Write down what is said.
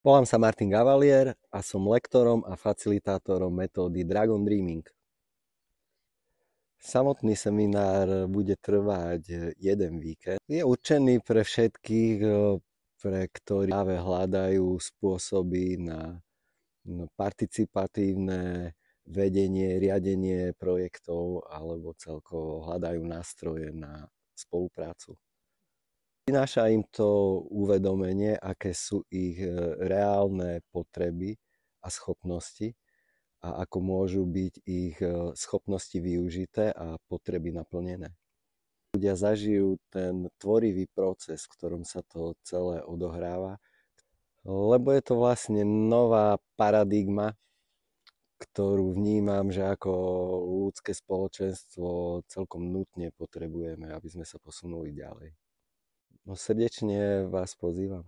Volám sa Martin Gavalier a som lektorom a facilitátorom metódy Dragon Dreaming. Samotný seminár bude trvať jeden víkend. Je určený pre všetkých, pre ktorí práve hľadajú spôsoby na participatívne vedenie, riadenie projektov alebo celkovo hľadajú nástroje na spoluprácu. Prináša im to uvedomenie, aké sú ich reálne potreby a schopnosti a ako môžu byť ich schopnosti využité a potreby naplnené. Ľudia zažijú ten tvorivý proces, v ktorom sa to celé odohráva, lebo je to vlastne nová paradigma, ktorú vnímam, že ako ľudské spoločenstvo celkom nutne potrebujeme, aby sme sa posunuli ďalej. No, srdečne vás pozývam.